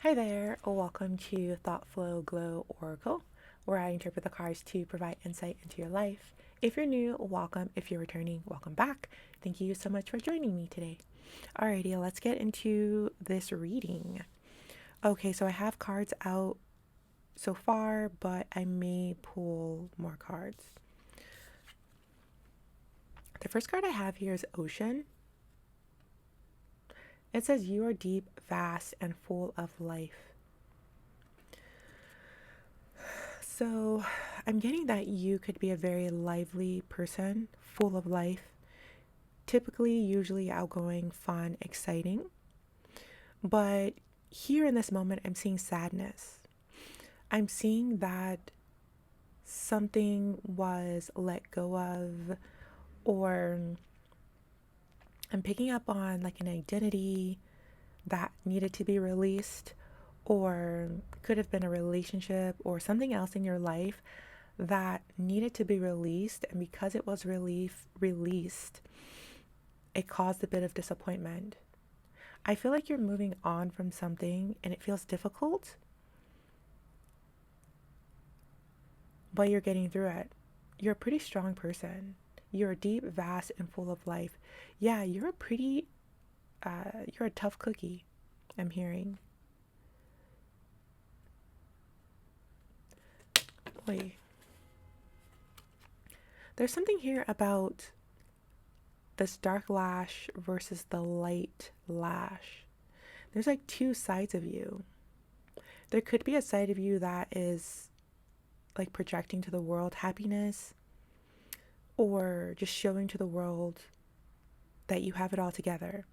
Hi there, welcome to Thought Flow Glow Oracle, where I interpret the cards to provide insight into your life. If you're new, welcome. If you're returning, welcome back. Thank you so much for joining me today. Alrighty, let's get into this reading. Okay, so I have cards out so far, but I may pull more cards. The first card I have here is Ocean. It says, "You are deep, vast, and full of life." So I'm getting that you could be a very lively person, full of life, typically, usually outgoing, fun, exciting. But here in this moment, I'm seeing sadness. I'm seeing that something was let go of, or I'm picking up on like an identity that needed to be released, or could have been a relationship or something else in your life that needed to be released. And because it was released, it caused a bit of disappointment. I feel like you're moving on from something and it feels difficult, but you're getting through it. You're a pretty strong person. You're deep, vast, and full of life. Yeah, you're a tough cookie, I'm hearing. Boy, there's something here about this dark lash versus the light lash. There's like two sides of you. There could be a side of you that is like projecting to the world happiness, or just showing to the world that you have it all together.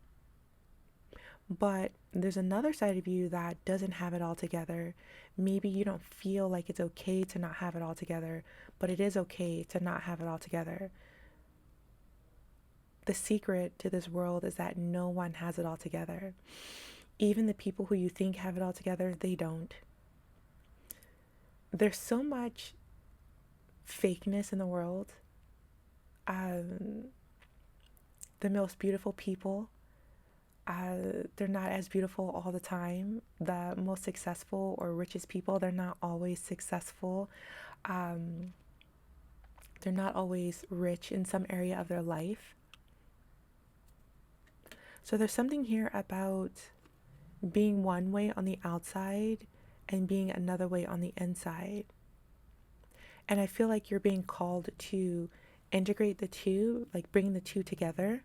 But there's another side of you that doesn't have it all together. Maybe you don't feel like it's okay to not have it all together, but it is okay to not have it all together. The secret to this world is that no one has it all together. Even the people who you think have it all together, they don't. There's so much fakeness in the world. The most beautiful people, they're not as beautiful all the time. The most successful or richest people, they're not always successful. Um, they're not always rich in some area of their life. So there's something here about being one way on the outside and being another way on the inside. And I feel like you're being called to integrate the two, like bring the two together.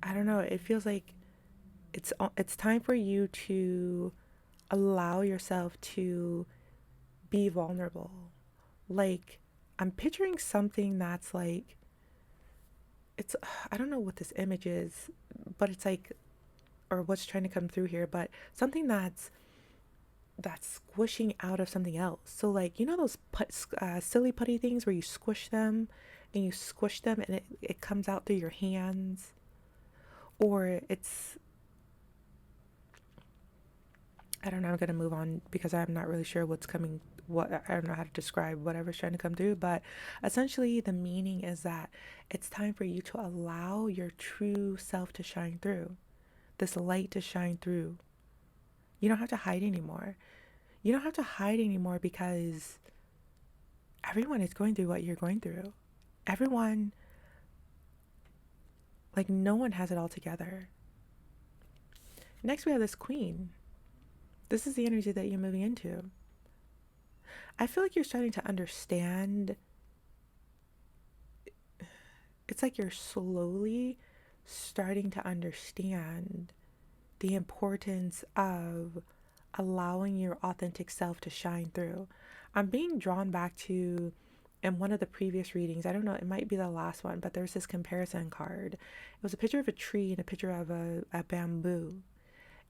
I don't know, it feels like it's time for you to allow yourself to be vulnerable. Like, I'm picturing something that's like, it's, I don't know what this image is, but it's like, or what's trying to come through here, but something that's squishing out of something else. So like, you know those silly putty things where you squish them and you squish them and it comes out through your hands, or it's, I don't know, I'm gonna move on because I'm not really sure what's coming, what, I don't know how to describe whatever's trying to come through, but essentially the meaning is that it's time for you to allow your true self to shine through, this light to shine through. You don't have to hide anymore. You don't have to hide anymore because everyone is going through what you're going through. Everyone, like, no one has it all together. Next, we have this Queen. This is the energy that you're moving into. I feel like you're starting to understand. It's like you're slowly starting to understand the importance of allowing your authentic self to shine through. I'm being drawn back to, in one of the previous readings, I don't know, it might be the last one, but there's this comparison card. It was a picture of a tree and a picture of a bamboo.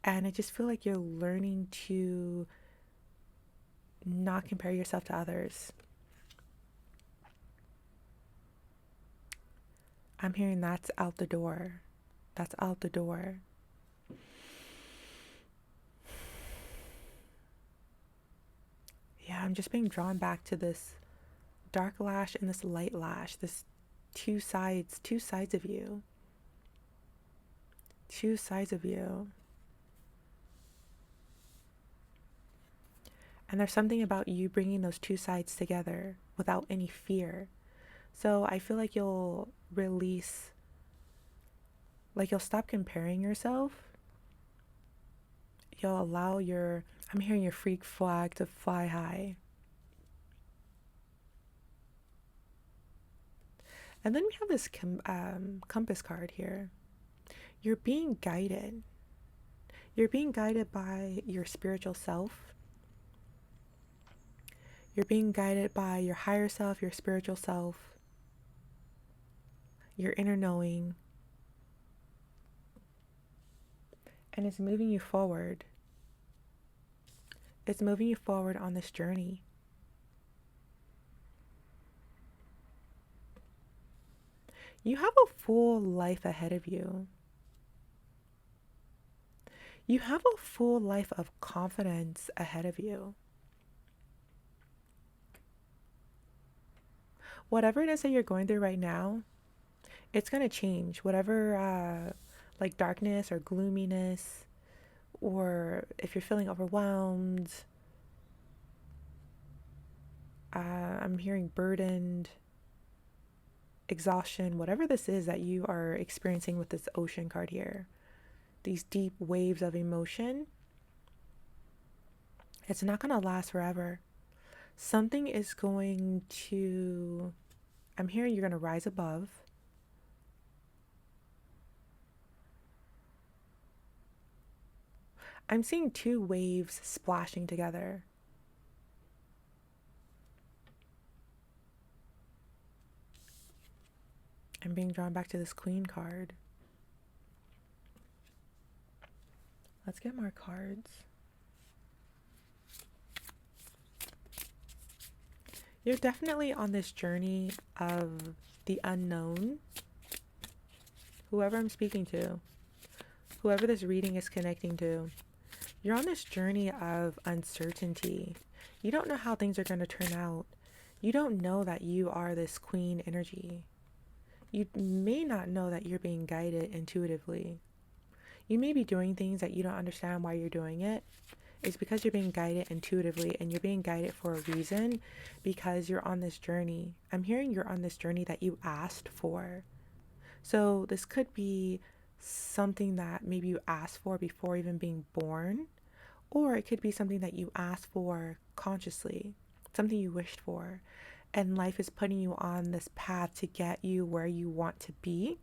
And I just feel like you're learning to not compare yourself to others. I'm hearing that's out the door. That's out the door. Yeah, I'm just being drawn back to this dark lash and this light lash, this two sides of you. two sides of you. And there's something about you bringing those two sides together without any fear. So I feel like you'll release, like you'll stop comparing yourself. You'll allow I'm hearing your freak flag to fly high. And then we have this compass card here. You're being guided. You're being guided by your spiritual self. You're being guided by your higher self, your spiritual self, your inner knowing. And it's moving you forward. It's moving you forward on this journey. You have a full life ahead of you. You have a full life of confidence ahead of you. Whatever it is that you're going through right now, it's going to change. Whatever, like darkness or gloominess, or if you're feeling overwhelmed, I'm hearing burdened, exhaustion, whatever this is that you are experiencing with this ocean card here, these deep waves of emotion, it's not going to last forever. Something is going to, I'm hearing you're going to rise above. I'm seeing two waves splashing together. I'm being drawn back to this Queen card. Let's get more cards. You're definitely on this journey of the unknown. Whoever I'm speaking to, whoever this reading is connecting to, you're on this journey of uncertainty. You don't know how things are going to turn out. You don't know that you are this queen energy. You may not know that you're being guided intuitively. You may be doing things that you don't understand why you're doing it. It's because you're being guided intuitively, and you're being guided for a reason, because you're on this journey. I'm hearing you're on this journey that you asked for. So this could be something that maybe you asked for before even being born, or it could be something that you asked for consciously, something you wished for, and life is putting you on this path to get you where you want to be,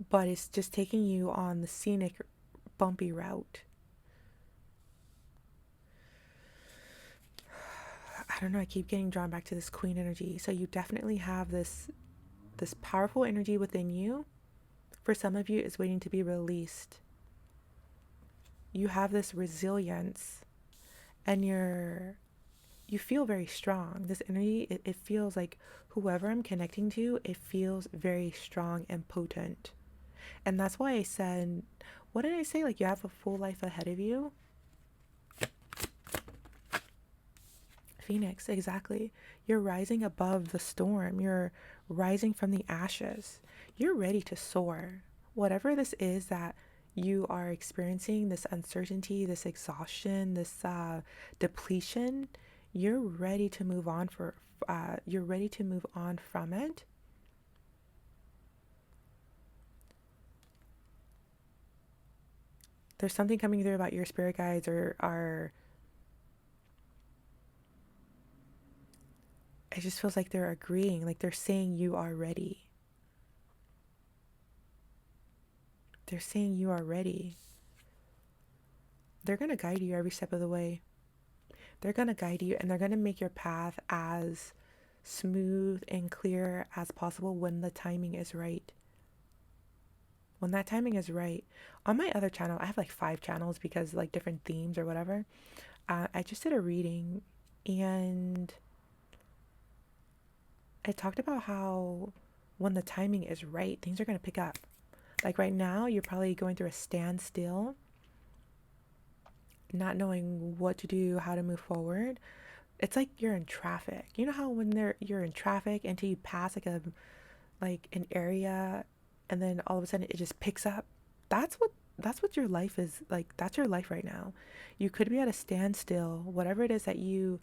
but it's just taking you on the scenic, bumpy route. I don't know, I keep getting drawn back to this queen energy. So you definitely have this powerful energy within you. For some of you, it's waiting to be released. You have this resilience, and you feel very strong. This energy, it feels like whoever I'm connecting to, it feels very strong and potent. And that's why I said, what did I say? Like, you have a full life ahead of you. Phoenix, exactly. You're rising above the storm. You're rising from the ashes. You're ready to soar. Whatever this is that you are experiencing, this uncertainty, this exhaustion, this depletion, you're ready to move on you're ready to move on from it. There's something coming through about your spirit guides or it just feels like they're agreeing, like they're saying you are ready. They're saying you are ready. They're going to guide you every step of the way. They're going to guide you, and they're going to make your path as smooth and clear as possible when the timing is right. When that timing is right. On my other channel, I have like 5 channels because like different themes or whatever. I just did a reading, and I talked about how when the timing is right, things are going to pick up. Like right now, you're probably going through a standstill, not knowing what to do, how to move forward. It's like you're in traffic. You know how when you're in traffic until you pass like an area and then all of a sudden it just picks up. That's what your life is like. That's your life right now. You could be at a standstill, whatever it is that you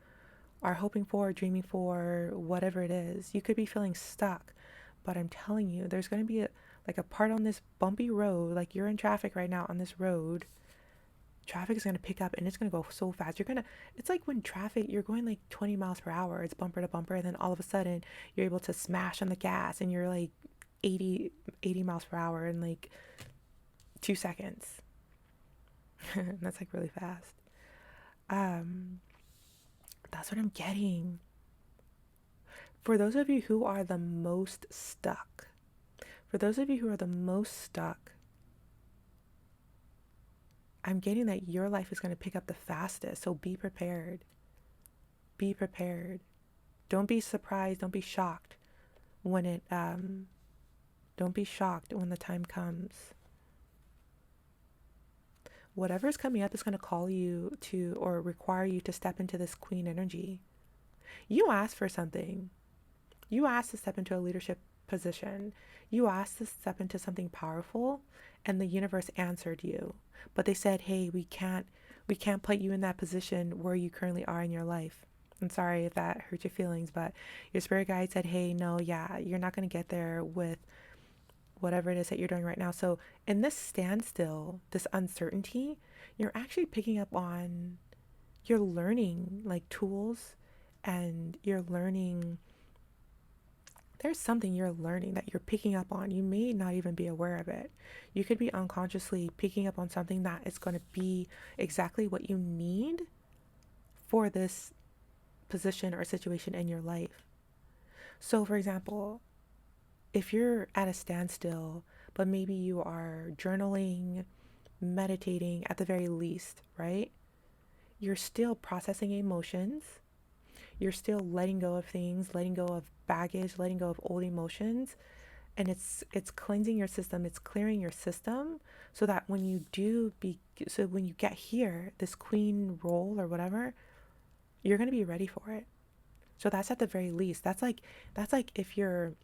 are hoping for, dreaming for, whatever it is. You could be feeling stuck, but I'm telling you, there's going to be like a part on this bumpy road, like you're in traffic right now on this road. Traffic is going to pick up and it's going to go so fast. It's like when traffic, you're going like 20 miles per hour, it's bumper to bumper, and then all of a sudden you're able to smash on the gas and you're like 80 miles per hour in like 2 seconds. That's like really fast. Um, that's what I'm getting. For those of you who are the most stuck, for those of you who are the most stuck, I'm getting that your life is going to pick up the fastest. So be prepared. Be prepared. Don't be surprised. Don't be shocked when don't be shocked when the time comes. Whatever is coming up is going to call you to or require you to step into this queen energy. You asked for something. You asked to step into a leadership position. You asked to step into something powerful, and the universe answered you. But they said, "Hey, we can't put you in that position where you currently are in your life." I'm sorry if that hurt your feelings, but your spirit guide said, "Hey, no, yeah, you're not going to get there with whatever it is that you're doing right now." So in this standstill, this uncertainty, you're actually picking up on, you're learning like tools, and you're learning, there's something you're learning that you're picking up on. You may not even be aware of it. You could be unconsciously picking up on something that is going to be exactly what you need for this position or situation in your life. So for example, if you're at a standstill, but maybe you are journaling, meditating at the very least, right? You're still processing emotions. You're still letting go of things, letting go of baggage, letting go of old emotions, and it's cleansing your system, it's clearing your system, so that when you get here, this queen role or whatever, you're going to be ready for it. So that's at the very least. That's like if your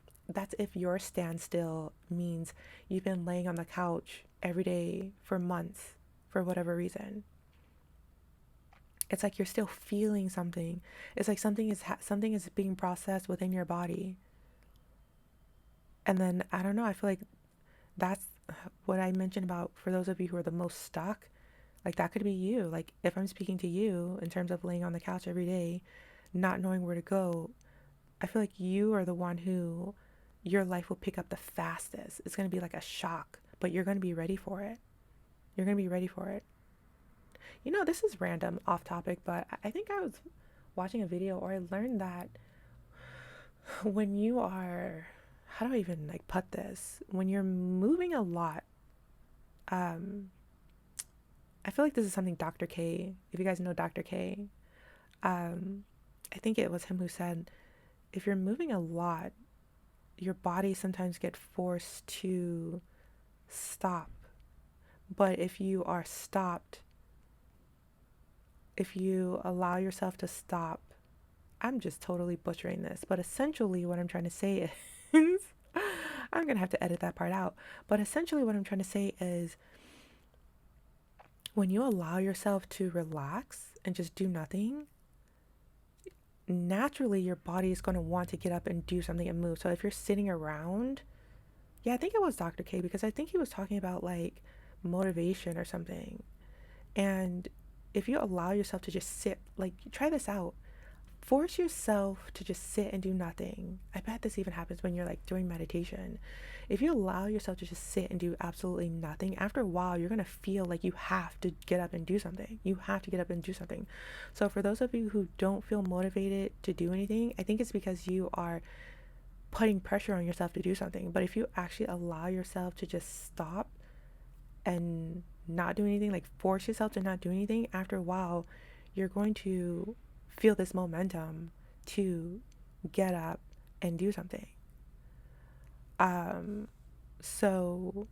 standstill means you've been laying on the couch every day for months for whatever reason. It's like you're still feeling something. It's like something is being processed within your body. And then I don't know, I feel like that's what I mentioned about, for those of you who are the most stuck, like that could be you. Like if I'm speaking to you in terms of laying on the couch every day, not knowing where to go, I feel like you are the one who your life will pick up the fastest. It's going to be like a shock, but you're going to be ready for it. You're going to be ready for it. You know, this is random, off topic, but I think I was watching a video, or I learned that when you are, how do I even like put this? When you're moving a lot, um, I feel like this is something Dr. K, if you guys know Dr. K, um, I think it was him who said, if you're moving a lot, your body sometimes get forced to stop. But if you are stopped, if you allow yourself to stop, I'm just totally butchering this, but essentially what I'm trying to say is, I'm going to have to edit that part out. But essentially what I'm trying to say is, when you allow yourself to relax and just do nothing, naturally your body is going to want to get up and do something and move. So if you're sitting around, yeah, I think it was Dr. K, because I think he was talking about like motivation or something. And if you allow yourself to just sit, like try this out. Force yourself to just sit and do nothing. I bet this even happens when you're like doing meditation. If you allow yourself to just sit and do absolutely nothing, after a while, you're going to feel like you have to get up and do something. You have to get up and do something. So for those of you who don't feel motivated to do anything, I think it's because you are putting pressure on yourself to do something. But if you actually allow yourself to just stop and not do anything, like force yourself to not do anything, after a while, you're going to feel this momentum to get up and do something. So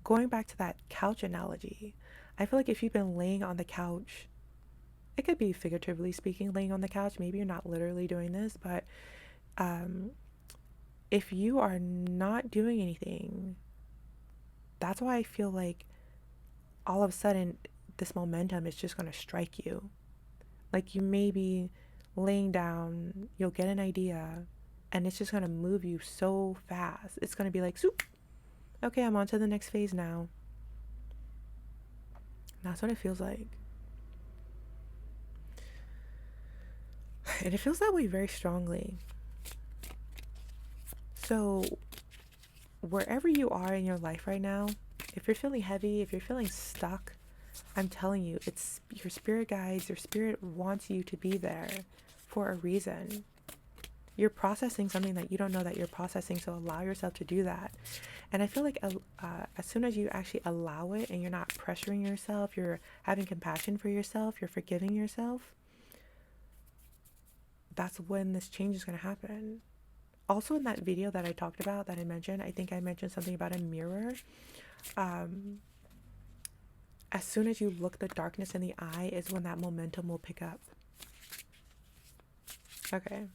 going back to that couch analogy, I feel like if you've been laying on the couch, it could be figuratively speaking, laying on the couch. Maybe you're not literally doing this, but if you are not doing anything, That's why I feel like all of a sudden this momentum is just going to strike you. Like you may be laying down, you'll get an idea, and it's just going to move you so fast. It's going to be like, soup. Okay, I'm on to the next phase now. That's what it feels like. And it feels that way very strongly. So, wherever you are in your life right now, if you're feeling heavy, if you're feeling stuck, I'm telling you, it's your spirit guides, your spirit wants you to be there for a reason. You're processing something that you don't know that you're processing, so allow yourself to do that. And I feel like as soon as you actually allow it and you're not pressuring yourself, you're having compassion for yourself, you're forgiving yourself, that's when this change is going to happen. Also, in that video that I talked about, that I mentioned, I think I mentioned something about a mirror. As soon as you look the darkness in the eye is when that momentum will pick up. Okay.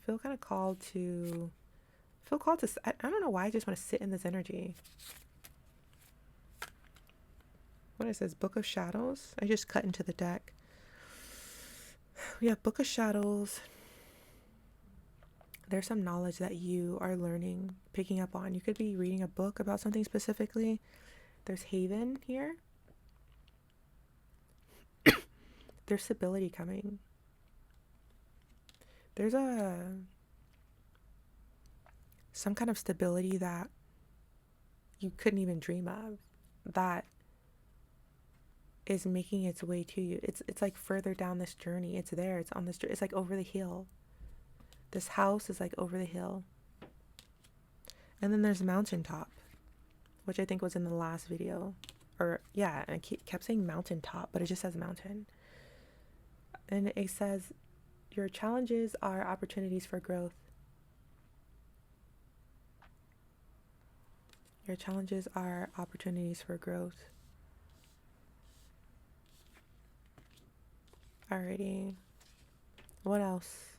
Feel called to, I don't know why, I just want to sit in this energy. What is this? Book of Shadows? I just cut into the deck. We have Book of Shadows. There's some knowledge that you are learning, picking up on. You could be reading a book about something specifically. There's Haven here. There's stability coming. There's some kind of stability that you couldn't even dream of that is making its way to you. It's like further down this journey. It's there. It's on this journey. It's like over the hill. This house is like over the hill. And then there's mountaintop, which I think was in the last video. Or yeah, I kept saying mountaintop, but it just says mountain. And it says your challenges are opportunities for growth. Your challenges are opportunities for growth. Alrighty. What else?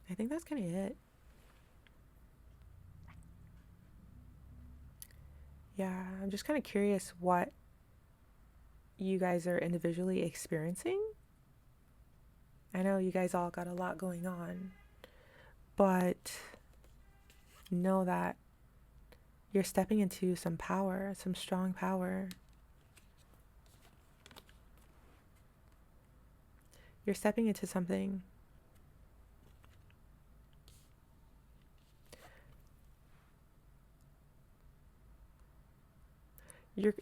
I think that's kind of it. Yeah, I'm just kind of curious what you guys are individually experiencing. I know you guys all got a lot going on, but know that you're stepping into some power, some strong power. You're stepping into something.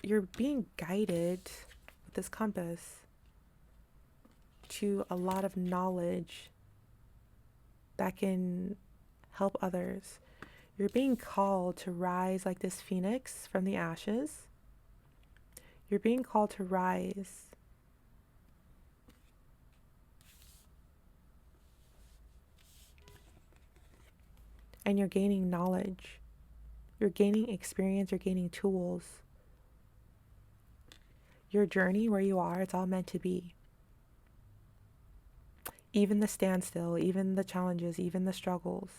You're being guided with this compass to a lot of knowledge that can help others. You're being called to rise like this phoenix from the ashes. You're being called to rise. And you're gaining knowledge. You're gaining experience. You're gaining tools. Your journey where you are, it's all meant to be. Even the standstill, even the challenges, even the struggles.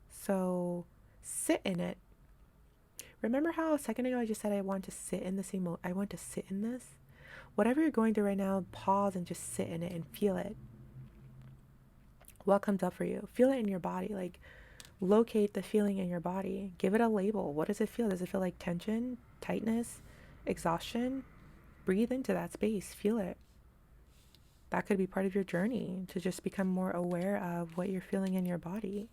So sit in it. Remember how a second ago I just said I want to sit in this I want to sit in this? Whatever you're going through right now, pause and just sit in it and feel it. What comes up for you? Feel it in your body. Like, locate the feeling in your body. Give it a label. What does it feel? Does it feel like tension, tightness, exhaustion? Breathe into that space. Feel it. That could be part of your journey to just become more aware of what you're feeling in your body.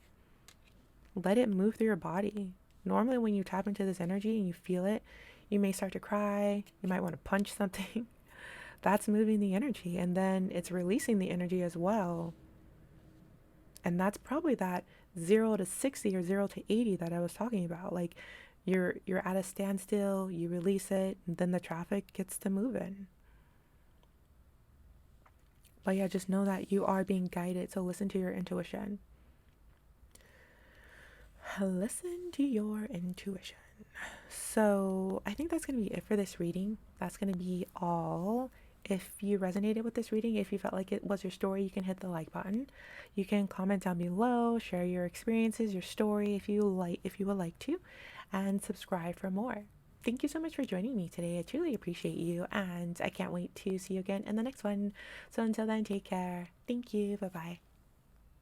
Let it move through your body. Normally when you tap into this energy and you feel it, you may start to cry. You might want to punch something. That's moving the energy, and then it's releasing the energy as well. And that's probably that 0 to 60 or 0 to 80 that I was talking about. Like you're at a standstill, you release it, and then the traffic gets to moving. But yeah, just know that you are being guided. So listen to your intuition. Listen to your intuition. So I think that's going to be it for this reading. That's going to be all. If you resonated with this reading, if you felt like it was your story, you can hit the like button. You can comment down below, share your experiences, your story if you would like to. and subscribe for more. Thank you so much for joining me today. I truly appreciate you, and I can't wait to see you again in the next one. So until then, take care. Thank you. Bye bye.